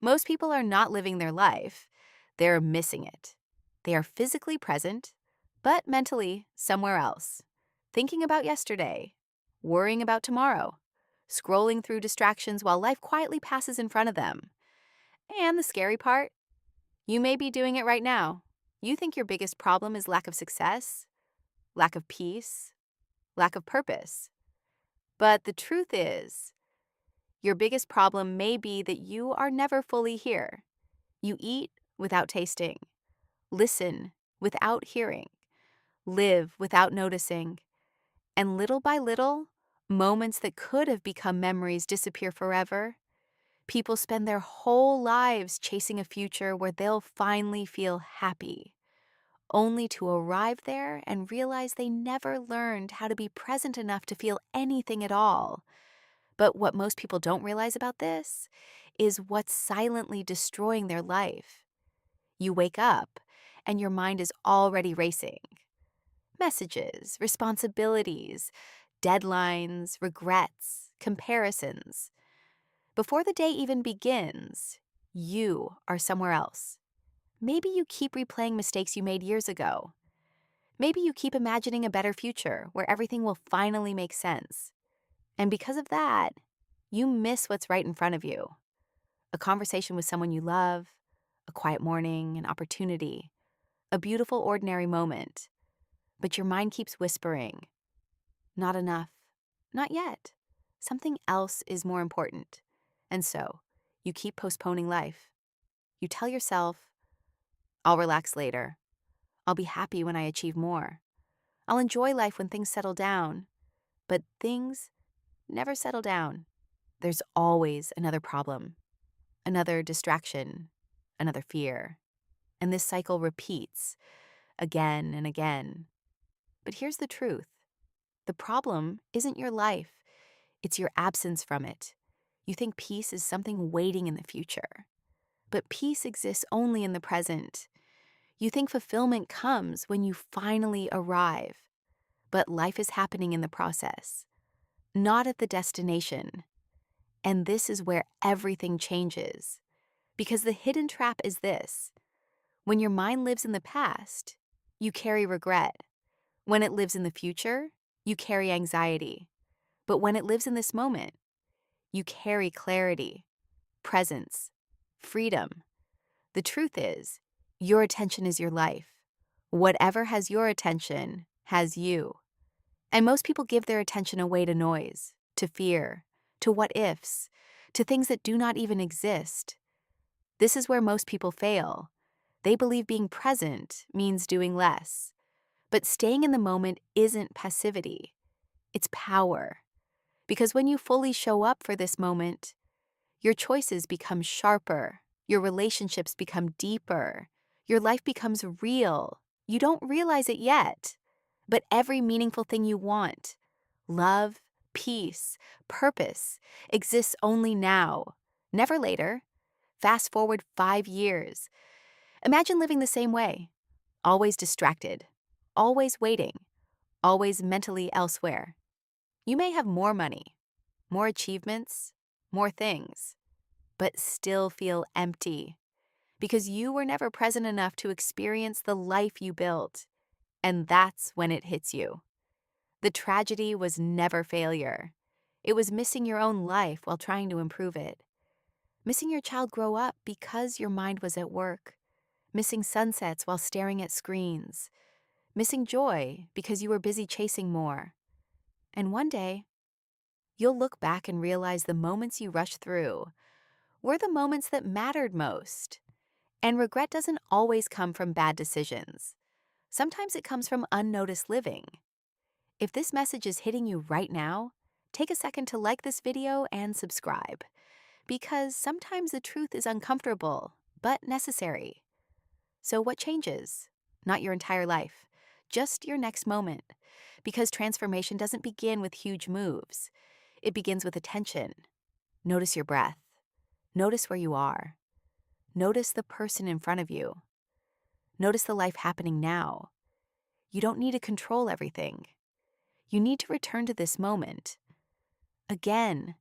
Most people are not living their life, they're missing it. They are physically present, but mentally somewhere else, thinking about yesterday, worrying about tomorrow, scrolling through distractions while life quietly passes in front of them. And the scary part, you may be doing it right now. You think your biggest problem is lack of success, lack of peace, lack of purpose. But the truth is, your biggest problem may be that you are never fully here. You eat without tasting, listen without hearing, live without noticing, and little by little, moments that could have become memories disappear forever. People spend their whole lives chasing a future where they'll finally feel happy, only to arrive there and realize they never learned how to be present enough to feel anything at all. But what most people don't realize about this is what's silently destroying their life. You wake up, and your mind is already racing. Messages, responsibilities, deadlines, regrets, comparisons. Before the day even begins, you are somewhere else. Maybe you keep replaying mistakes you made years ago. Maybe you keep imagining a better future where everything will finally make sense. And because of that, you miss what's right in front of you. A conversation with someone you love, a quiet morning, an opportunity, a beautiful ordinary moment. But your mind keeps whispering, not enough, not yet. Something else is more important. And so, you keep postponing life. You tell yourself, I'll relax later. I'll be happy when I achieve more. I'll enjoy life when things settle down. But things never settle down. There's always another problem, another distraction, another fear. And this cycle repeats again and again. But here's the truth. The problem isn't your life. It's your absence from it. You think peace is something waiting in the future. But peace exists only in the present. You think fulfillment comes when you finally arrive. But life is happening in the process, not at the destination. And this is where everything changes. Because the hidden trap is this. When your mind lives in the past, you carry regret. When it lives in the future, you carry anxiety. But when it lives in this moment, you carry clarity, presence, freedom. The truth is, your attention is your life. Whatever has your attention has you. And most people give their attention away to noise, to fear, to what ifs, to things that do not even exist. This is where most people fail. They believe being present means doing less. But staying in the moment isn't passivity. It's power. Because when you fully show up for this moment, your choices become sharper, your relationships become deeper, your life becomes real. You don't realize it yet, but every meaningful thing you want, love, peace, purpose, exists only now, never later. Fast forward 5 years. Imagine living the same way, always distracted, always waiting, always mentally elsewhere. You may have more money, more achievements, more things, but still feel empty because you were never present enough to experience the life you built. And that's when it hits you. The tragedy was never failure. It was missing your own life while trying to improve it. Missing your child grow up because your mind was at work. Missing sunsets while staring at screens. Missing joy because you were busy chasing more. And one day, you'll look back and realize the moments you rushed through were the moments that mattered most. And regret doesn't always come from bad decisions. Sometimes it comes from unnoticed living. If this message is hitting you right now, take a second to like this video and subscribe. Because sometimes the truth is uncomfortable, but necessary. So what changes? Not your entire life, just your next moment. Because transformation doesn't begin with huge moves. It begins with attention. Notice your breath. Notice where you are. Notice the person in front of you. Notice the life happening now. You don't need to control everything. You need to return to this moment. Again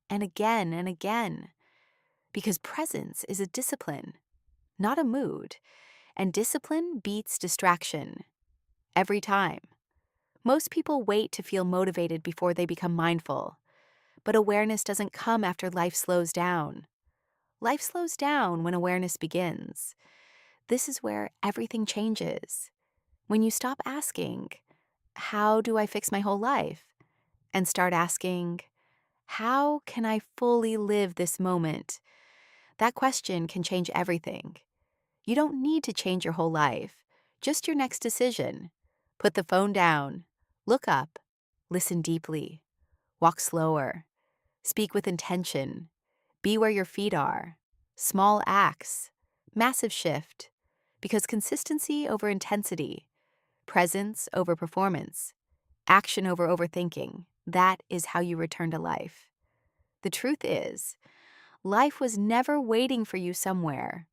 and again and again. Because presence is a discipline, not a mood, and discipline beats distraction every time. Most people wait to feel motivated before they become mindful, but awareness doesn't come after life slows down. Life slows down when awareness begins. This is where everything changes. When you stop asking, how do I fix my whole life? And start asking, how can I fully live this moment? That question can change everything. You don't need to change your whole life, just your next decision. Put the phone down, look up, listen deeply, walk slower, speak with intention, be where your feet are. Small acts, massive shift. Because consistency over intensity, presence over performance, action over overthinking, that is how you return to life. The truth is, life was never waiting for you somewhere.